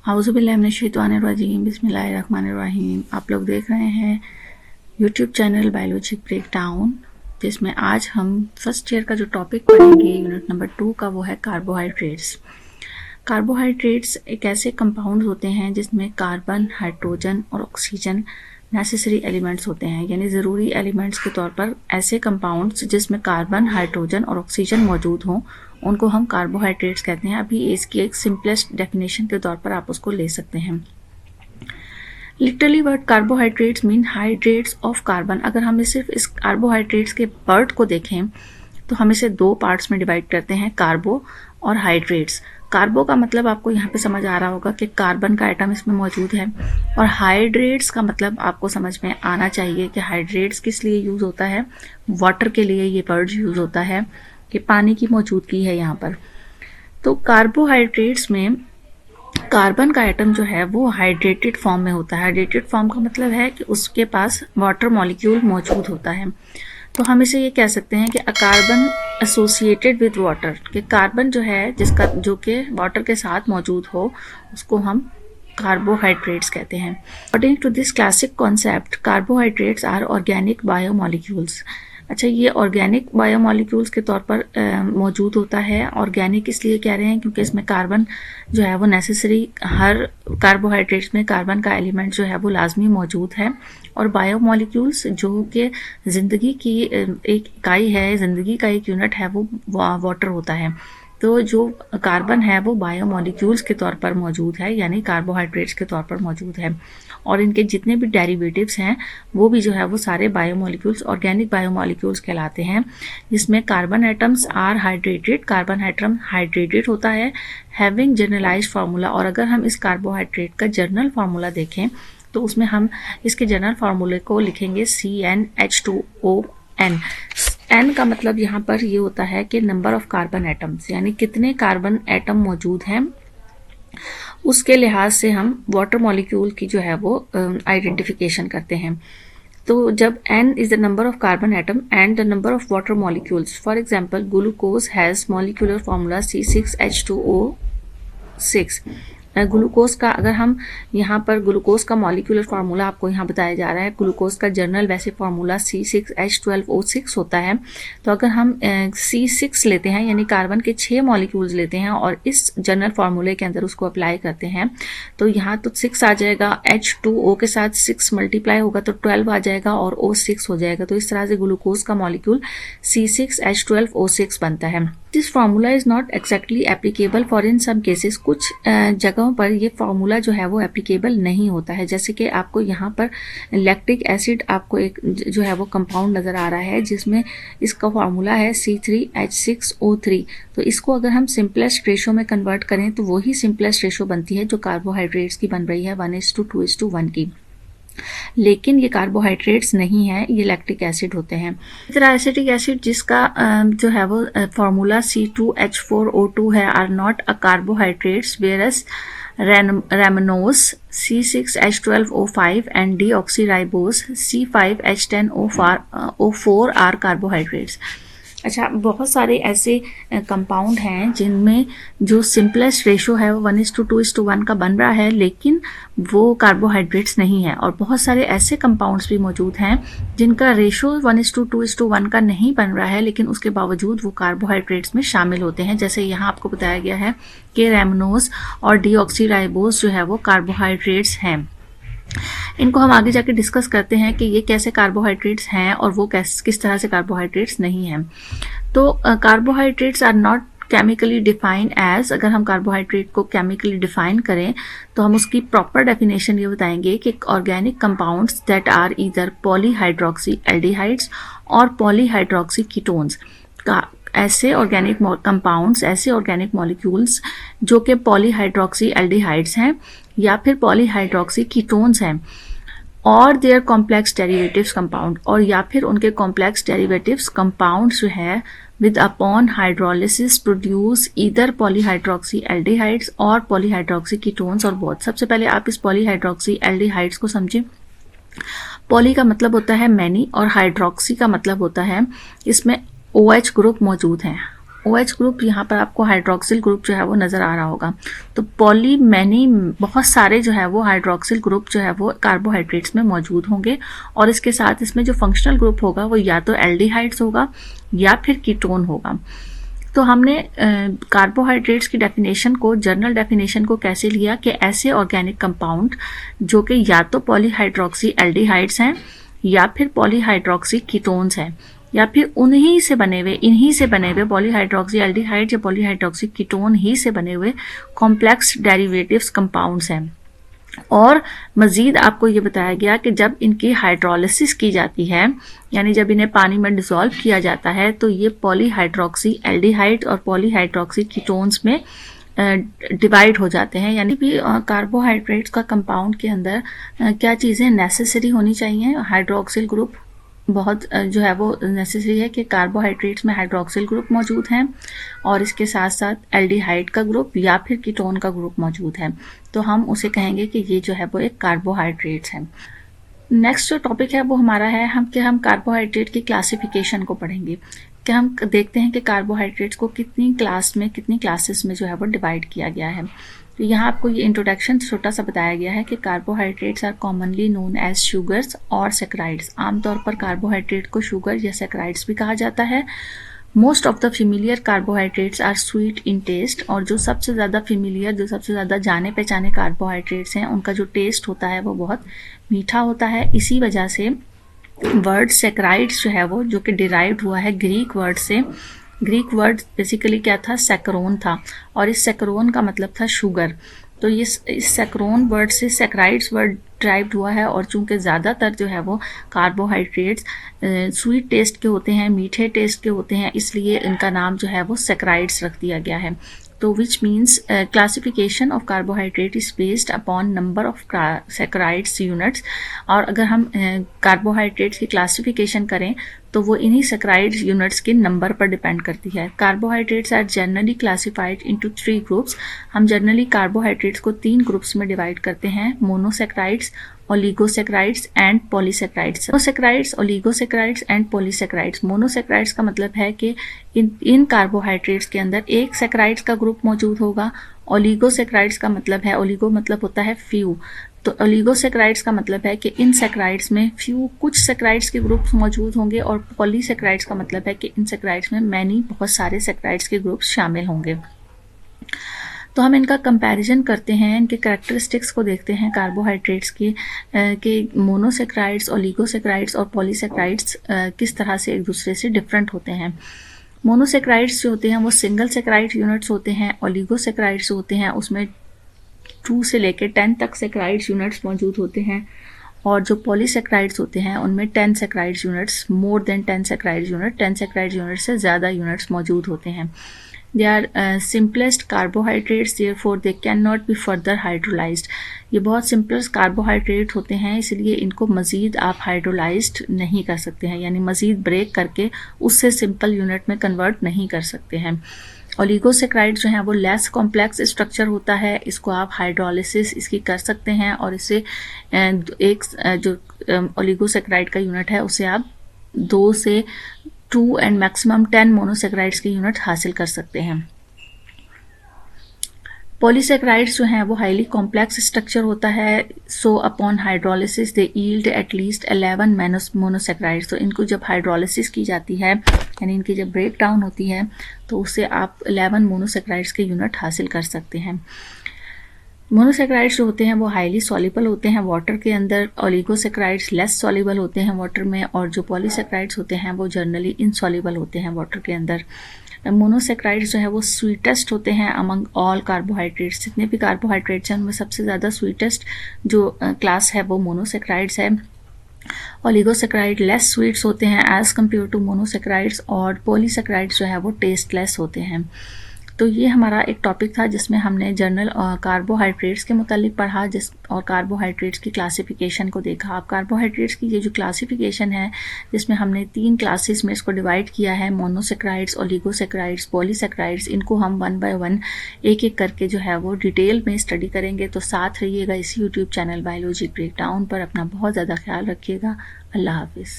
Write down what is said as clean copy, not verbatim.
हाउज़ुबिल्लाहिमिनश्शैतानिर्रजीम बिस्मिल्लाहिर्रहमानिर्रहीम। आप लोग देख रहे हैं यूट्यूब चैनल बायोलॉजी ब्रेकडाउन, जिसमें आज हम फर्स्ट ईयर का जो टॉपिक पढ़ेंगे यूनिट नंबर 2 का, वो है कार्बोहाइड्रेट्स। कार्बोहाइड्रेट्स एक ऐसे कंपाउंड होते हैं जिसमें कार्बन, हाइड्रोजन और ऑक्सीजन नेसेसरी एलिमेंट्स होते हैं, यानी ज़रूरी एलिमेंट्स के तौर पर ऐसे कंपाउंड्स जिसमें कार्बन, हाइड्रोजन और ऑक्सीजन मौजूद हों, उनको हम कार्बोहाइड्रेट्स कहते हैं। अभी इसकी एक सिंपलेस्ट डेफिनेशन के तौर पर आप उसको ले सकते हैं। Literally word carbohydrates mean hydrates of carbon. अगर हम सिर्फ इस कार्बोहाइड्रेट्स के वर्ड को देखें तो हम इसे दो पार्ट्स में डिवाइड करते हैं, कार्बो और हाइड्रेट्स। कार्बो का मतलब आपको यहाँ पे समझ आ रहा होगा कि कार्बन का एटम इसमें मौजूद है, और हाइड्रेट्स का मतलब आपको समझ में आना चाहिए कि हाइड्रेट्स किस लिए यूज़ होता है। वाटर के लिए ये वर्ड यूज़ होता है कि पानी की मौजूदगी है यहाँ पर। तो कार्बोहाइड्रेट्स में कार्बन का एटम जो है वो हाइड्रेटेड फॉर्म में होता है। हाइड्रेटेड फॉर्म का मतलब है कि उसके पास वाटर मॉलिक्यूल मौजूद होता है। तो हम इसे ये कह सकते हैं कि a carbon associated with water, कि कार्बन जो है जो कि वाटर के साथ मौजूद हो, उसको हम कार्बोहाइड्रेट्स कहते हैं। According to this classic concept, carbohydrates are organic biomolecules. अच्छा, ये ऑर्गेनिक बायोमॉलिक्यूल्स के तौर पर मौजूद होता है। ऑर्गेनिक इसलिए कह रहे हैं क्योंकि इसमें कार्बन जो है वो नेसेसरी, हर कार्बोहाइड्रेट्स में कार्बन का एलिमेंट जो है वो लाजमी मौजूद है। और बायोमॉलिक्यूल्स जो कि ज़िंदगी की एक इकाई है, ज़िंदगी का एक यूनिट है, वो वाटर होता है। तो जो कार्बन है वो बायोमॉलिक्यूल्स के तौर पर मौजूद है, यानी कार्बोहाइड्रेट्स के तौर पर मौजूद है। और इनके जितने भी डेरिवेटिव्स हैं वो भी जो है वो सारे बायोमॉलिक्यूल्स ऑर्गेनिक बायोमॉलिक्यूल्स कहलाते हैं, जिसमें carbon atoms are hydrated. Carbon atom hydrated होता है, हैविंग जनरलाइज्ड फार्मूला। और अगर हम इस कार्बोहाइड्रेट का जर्नल फार्मूला देखें तो उसमें हम इसके जनरल फार्मूले को लिखेंगे CnH2ON। एन का मतलब यहाँ पर ये होता है कि नंबर ऑफ कार्बन एटम्स, यानी कितने कार्बन एटम मौजूद हैं, उसके लिहाज से हम वाटर मॉलिक्यूल की जो है वो आइडेंटिफिकेशन करते हैं। तो जब n is the number of carbon atom and the number of water molecules, for example glucose has molecular formula C6H2O6। Glucose का, अगर हम यहाँ पर ग्लूकोज का मॉलिक्यूलर फार्मूला आपको यहाँ बताया जा रहा है, ग्लूकोज का जर्नल वैसे फार्मूला C6H12O6 होता है। तो अगर हम C6 लेते हैं, यानी कार्बन के 6 मॉलिक्यूल्स लेते हैं और इस जर्नल फार्मूले के अंदर उसको अप्लाई करते हैं, तो यहाँ तो 6 आ जाएगा, H2O के साथ 6 मल्टीप्लाई होगा तो 12 आ जाएगा और O6 हो जाएगा। तो इस तरह से ग्लूकोज का मॉलिक्यूल C6H12O6 बनता है। This formula is not exactly applicable for in some cases. कुछ जगहों पर ये फार्मूला जो है वो एप्लीकेबल नहीं होता है। जैसे कि आपको यहाँ पर लैक्टिक एसिड, आपको एक जो है वो कंपाउंड नज़र आ रहा है जिसमें इसका फार्मूला है C3H6O3। तो इसको अगर हम सिंपलेस्ट रेशो में कन्वर्ट करें तो वही सिंपलेस्ट रेशो बनती है जो कार्बोहाइड्रेट्स की बन रही है, 1:2:1 की। लेकिन ये कार्बोहाइड्रेट्स नहीं है, ये लैक्टिक एसिड होते हैं। इस तरह एसिटिक एसिड जिसका जो है वो फार्मूला C2H4O2 है, are not a carbohydrates, whereas rhamnose C6H12O5 and deoxyribose C5H10O4 are carbohydrates. अच्छा, बहुत सारे ऐसे कंपाउंड हैं जिनमें जो सिंपलेस्ट रेशो है वो 1:2:1 का बन रहा है, लेकिन वो कार्बोहाइड्रेट्स नहीं है। और बहुत सारे ऐसे कंपाउंड्स भी मौजूद हैं जिनका रेशो 1:2:1 का नहीं बन रहा है, लेकिन उसके बावजूद वो कार्बोहाइड्रेट्स में शामिल होते हैं। जैसे यहाँ आपको बताया गया है कि रैमनोज और डीऑक्सीराइबोज जो है वो कार्बोहाइड्रेट्स हैं। इनको हम आगे जाके डिस्कस करते हैं कि ये कैसे कार्बोहाइड्रेट्स हैं और वो किस तरह से कार्बोहाइड्रेट्स नहीं हैं। तो carbohydrates are not chemically defined as, अगर हम कार्बोहाइड्रेट को केमिकली डिफाइन करें तो हम उसकी प्रॉपर डेफिनेशन ये बताएंगे कि organic compounds that are either polyhydroxy aldehydes और पॉलीहाइड्रोक्सी कीटोन्स। ऐसे ऑर्गेनिक कंपाउंड्स, ऐसे ऑर्गेनिक मॉलिक्यूल्स जो कि पॉलीहाइड्रोक्सी एल्डिहाइड्स हैं या फिर पॉलीहाइड्रोक्सी कीटोन्स हैं, और देयर कॉम्प्लेक्स डेरिवेटिव्स कंपाउंड, और या फिर उनके कॉम्प्लेक्स डेरिवेटिव्स कंपाउंड्स जो है with upon hydrolysis produce either polyhydroxy aldehydes और पॉलीहाइड्रोक्सी कीटोन्स और बोथ। सबसे पहले आप इस पॉलीहाइड्रोक्सी एल्डिहाइड्स को समझें। पॉली का मतलब होता है मैनी और हाइड्रोक्सी का मतलब होता है इसमें OH ग्रुप मौजूद हैं। OH ग्रुप, यहाँ पर आपको हाइड्रोक्सिल ग्रुप जो है वो नज़र आ रहा होगा। तो मैनी बहुत सारे जो है वो हाइड्रोक्सिल ग्रुप जो है वो कार्बोहाइड्रेट्स में मौजूद होंगे, और इसके साथ इसमें जो फंक्शनल ग्रुप होगा वो या तो एल्डिहाइड्स होगा या फिर कीटोन होगा। तो हमने कार्बोहाइड्रेट्स की डेफिनेशन को, जर्नल डेफिनेशन को कैसे लिया कि ऐसे ऑर्गेनिक कंपाउंड जो कि या तो पॉलीहाइड्रोक्सी एल्डिहाइड्स हैं या फिर पॉलीहाइड्रोक्सी कीटोन्स हैं, या फिर इन्हीं से बने हुए पॉलीहाइड्रोक्सी एल्डिहाइड या पॉलीहाइड्रोक्सी कीटोन ही से बने हुए कॉम्प्लेक्स डेरिवेटिव्स कंपाउंड्स हैं। और मज़ीद आपको ये बताया गया कि जब इनकी हाइड्रोलिसिस की जाती है, यानी जब इन्हें पानी में डिसॉल्व किया जाता है, तो ये पॉलीहाइड्रोक्सी एल्डिहाइड और पॉलीहाइड्रोक्सी कीटोन्स में डिवाइड हो जाते हैं। यानी भी कार्बोहाइड्रेट्स का कंपाउंड के अंदर क्या चीज़ें नेसेसरी होनी चाहिए। हाइड्रोक्सिल ग्रुप बहुत जो है वो नेसेसरी है कि कार्बोहाइड्रेट्स में हाइड्रोक्सिल ग्रुप मौजूद हैं, और इसके साथ साथ एल्डिहाइड का ग्रुप या फिर कीटोन का ग्रुप मौजूद है। तो हम उसे कहेंगे कि ये जो है वो एक कार्बोहाइड्रेट्स है। नेक्स्ट जो टॉपिक है वो हमारा है हम कार्बोहाइड्रेट की क्लासिफिकेशन को पढ़ेंगे, कि हम देखते हैं कि कार्बोहाइड्रेट्स को कितनी क्लासेस में जो है वो डिवाइड किया गया है। तो यहाँ आपको ये इंट्रोडक्शन छोटा सा बताया गया है कि carbohydrates are commonly known as sugars और सैकराइड्स। आमतौर पर कार्बोहाइड्रेट को शुगर या सैकराइड्स भी कहा जाता है। Most of the familiar carbohydrates are sweet in taste, और जो सबसे ज़्यादा जाने पहचाने कार्बोहाइड्रेट्स हैं उनका जो टेस्ट होता है वो बहुत मीठा होता है। इसी वजह से वर्ड सैकराइड्स जो है वो, जो कि डिराइव्ड हुआ है ग्रीक वर्ड से। ग्रीक वर्ड बेसिकली क्या था, सैकरोन था, और इस सैकरोन का मतलब था शुगर। तो इस सैकरोन वर्ड से सैकराइड्स वर्ड ड्राइव्ड हुआ है, और चूंकि ज़्यादातर जो है वो कार्बोहाइड्रेट्स स्वीट टेस्ट के होते हैं, मीठे टेस्ट के होते हैं, इसलिए इनका नाम जो है वो सैकराइड्स रख दिया गया है। तो which means classification of carbohydrate is based upon number of saccharides units. और अगर हम कार्बोहाइड्रेट्स की क्लासिफिकेशन करें तो वो इन्हीं सैकराइड्स यूनिट्स के नंबर पर डिपेंड करती है। Carbohydrates are generally classified into 3 groups. हम जनरली कार्बोहाइड्रेट्स को 3 ग्रुप्स में डिवाइड करते हैं, monosaccharides, oligosaccharides and polysaccharides. Monosaccharides, oligosaccharides and polysaccharides. Monosaccharides का मतलब है कि इन कार्बोहाइड्रेट्स के अंदर एक सैकराइड्स का ग्रुप मौजूद होगा। ओलिगोसैकराइड्स का मतलब है, ओलिगो मतलब होता है फ्यू, तो ओलिगोसैकराइड्स का मतलब है कि इन सैकराइड्स में कुछ सैकराइड्स के ग्रुप्स मौजूद होंगे, और पॉलीसैकराइड्स का मतलब है कि इन सैकराइड्स में बहुत सारे सैकराइड्स के ग्रुप्स शामिल होंगे। तो हम इनका कंपैरिजन करते हैं, इनके कैरेक्टरिस्टिक्स को देखते हैं कार्बोहाइड्रेट्स की, कि मोनोसैकराइड्स, ओलिगोसैकराइड्स और पॉलीसैकराइड्स किस तरह से एक दूसरे से डिफरेंट होते हैं। मोनोसैकराइड्स जो होते हैं वो सिंगल सैकराइड यूनिट्स होते हैं। ओलिगोसैकराइड्स होते हैं उसमें 2 से लेकर 10 तक सैकराइड्स यूनिट्स मौजूद होते हैं, और जो पॉलीसैकराइड्स होते हैं उनमें 10 saccharides units, more than 10 saccharides unit, 10 saccharides unit से ज़्यादा यूनिट्स मौजूद होते हैं। They are simplest carbohydrates, therefore they can not be further hydrolysed. ये बहुत सिंपलेस्ट कार्बोहाइड्रेट होते हैं, इसलिए इनको मज़ीद आप हाइड्रोलाइज्ड नहीं कर सकते हैं, यानी मज़ीद ब्रेक करके उससे सिंपल यूनिट में कन्वर्ट नहीं कर सकते हैं। ओलिगोसैकराइड जो है वो लेस कॉम्प्लेक्स स्ट्रक्चर होता है, इसको आप हाइड्रोलिसिस इसकी कर सकते हैं, और इससे एक जो ओलिगोसैकराइड का यूनिट है उसे आप 2 से 2 एंड मैक्सिमम 10 मोनोसैकराइड्स के यूनिट हासिल कर सकते हैं। पॉलीसैकराइड्स जो हैं वो हाईली कॉम्प्लेक्स स्ट्रक्चर होता है, सो अपॉन हाइड्रोलिसिस दे यील्ड एटलीस्ट 11 मोनोसैकराइड्स। तो इनको जब हाइड्रोलिसिस की जाती है, यानी इनकी जब ब्रेक डाउन होती है, तो उससे आप 11 मोनोसैकराइड्स के यूनिट हासिल कर सकते हैं। मोनोसैकराइड्स जो होते हैं वो हाईली सॉल्युबल होते हैं वाटर के अंदर, ओलिगोसैकराइड्स लेस सॉल्युबल होते हैं वाटर में, और जो पॉलीसैकराइड्स होते हैं वो जनरली इनसॉल्युबल होते हैं वाटर के अंदर। मोनोसैकराइड्स जो है वो स्वीटेस्ट होते हैं अमंग ऑल कार्बोहाइड्रेट्स। जितने भी कार्बोहाइड्रेट्स हैं उनमें सबसे ज़्यादा स्वीटेस्ट जो क्लास है वो मोनोसैकराइड्स है। ओलिगोसैकराइड लेस स्वीट्स होते हैं एज कम्पेयर टू मोनोसैकराइड्स, और पॉलीसैकराइड्स जो है वो टेस्टलेस होते हैं। तो ये हमारा एक टॉपिक था जिसमें हमने जनरल कार्बोहाइड्रेट्स के मुतालिक पढ़ा, और कार्बोहाइड्रेट्स की क्लासिफिकेशन को देखा। अब कार्बोहाइड्रेट्स की ये जो क्लासिफिकेशन है, जिसमें हमने 3 क्लासेस में इसको डिवाइड किया है, मोनोसैकराइड्स, ओलिगोसैकराइड्स, पॉलीसैकराइड्स, इनको हम 1 बाय 1 एक करके जो है वो डिटेल में स्टडी करेंगे। तो साथ रहिएगा इस यूट्यूब चैनल बायोलॉजी ब्रेकडाउन पर। अपना बहुत ज़्यादा ख्याल रखिएगा। अल्लाह हाफिज़।